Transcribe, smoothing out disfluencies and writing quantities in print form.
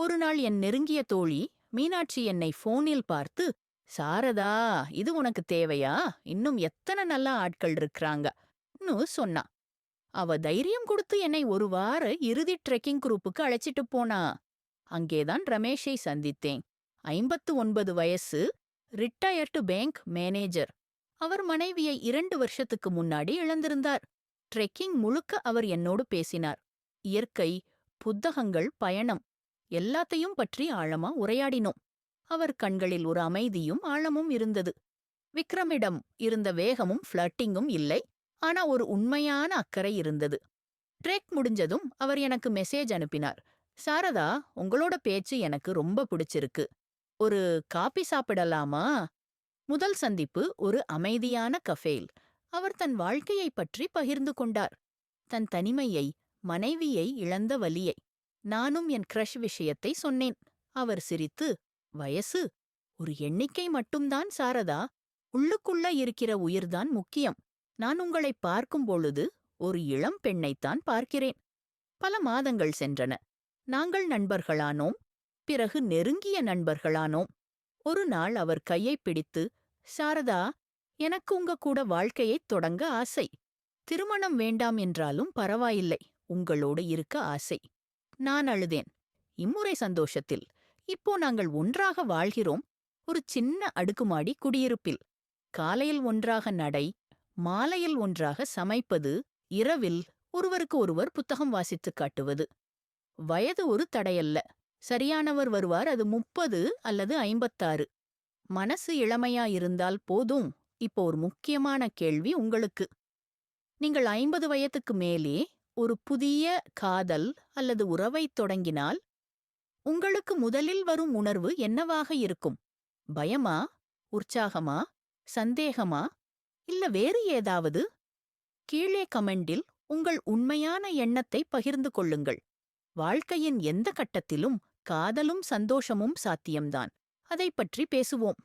ஒருநாள் என் நெருங்கிய தோழி மீனாட்சி என்னை போனில் பார்த்து, சாரதா, இது உனக்கு தேவையா? இன்னும் எத்தனை நல்ல ஆட்கள் இருக்கிறாங்கன்னு சொன்னா. அவ தைரியம் கொடுத்து என்னை ஒரு வார இறுதி ட்ரெக்கிங் குரூப்புக்கு அழைச்சிட்டு போனா. அங்கேதான் ரமேஷை சந்தித்தேன். 59 வயசு, ரிட்டையர்டு பேங்க் மேனேஜர். அவர் மனைவியை 2 வருஷத்துக்கு முன்னாடி இழந்திருந்தார். ட்ரெக்கிங் முழுக்க அவர் என்னோடு பேசினார். இயற்கை, புத்தகங்கள், பயணம் எல்லாத்தையும் பற்றி ஆழமா உரையாடினோம். அவர் கண்களில் ஒரு அமைதியும் ஆழமும் இருந்தது. விக்ரமிடம் இருந்த வேகமும் ஃப்ளர்ட்டிங்கும் இல்லை. ஆனா ஒரு உண்மையான அக்கறை இருந்தது. ட்ரெக் முடிஞ்சதும் அவர் எனக்கு மெசேஜ் அனுப்பினார். சாரதா, உங்களோட பேச்சு எனக்கு ரொம்ப பிடிச்சிருக்கு. ஒரு காபி சாப்பிடலாமா? முதல் சந்திப்பு ஒரு அமைதியான கஃபேல். அவர் தன் வாழ்க்கையைப் பற்றி பகிர்ந்து கொண்டார். தன் தனிமையை, மனைவியை இழந்த வலியை. நானும் என் கிரஷ் விஷயத்தை சொன்னேன். அவர் சிரித்து, வயசு ஒரு எண்ணிக்கை மட்டும்தான் சாரதா. உள்ளுக்குள்ள இருக்கிற உயிர்தான் முக்கியம். நான் உங்களை பார்க்கும் பொழுது ஒரு இளம் பெண்ணைத்தான் பார்க்கிறேன். பல மாதங்கள் சென்றன. நாங்கள் நண்பர்களானோம். பிறகு நெருங்கிய நண்பர்களானோம். ஒரு நாள் அவர் கையைப் பிடித்து, சாரதா, எனக்கு உங்க கூட வாழ்க்கையைத் தொடங்க ஆசை. திருமணம் வேண்டாம் என்றாலும் பரவாயில்லை, உங்களோடு இருக்க ஆசை. நான் அழுதேன். இம்முறை சந்தோஷத்தில். இப்போ நாங்கள் ஒன்றாக வாழ்கிறோம். ஒரு சின்ன அடுக்குமாடி குடியிருப்பில். காலையில் ஒன்றாக நடை, மாலையில் ஒன்றாக சமைப்பது, இரவில் ஒருவருக்கு ஒருவர் புத்தகம் வாசித்துக் காட்டுவது. வயது ஒரு தடையல்ல. சரியானவர் வருவார். அது 30 அல்லது 56. மனசு இளமையா இருந்தால் போதும். இப்போ ஒரு முக்கியமான கேள்வி உங்களுக்கு. நீங்கள் 50 வயதுக்கு மேலே ஒரு புதிய காதல் அல்லது உறவைத் தொடங்கினால் உங்களுக்கு முதலில் வரும் உணர்வு என்னவாக இருக்கும்? பயமா? உற்சாகமா? சந்தேகமா? இல்ல வேறு ஏதாவது? கீழே கமெண்டில் உங்கள் உண்மையான எண்ணத்தை பகிர்ந்து கொள்ளுங்கள். வாழ்க்கையின் எந்த கட்டத்திலும் காதலும் சந்தோஷமும் சாத்தியம்தான். அதைப் பற்றி பேசுவோம்.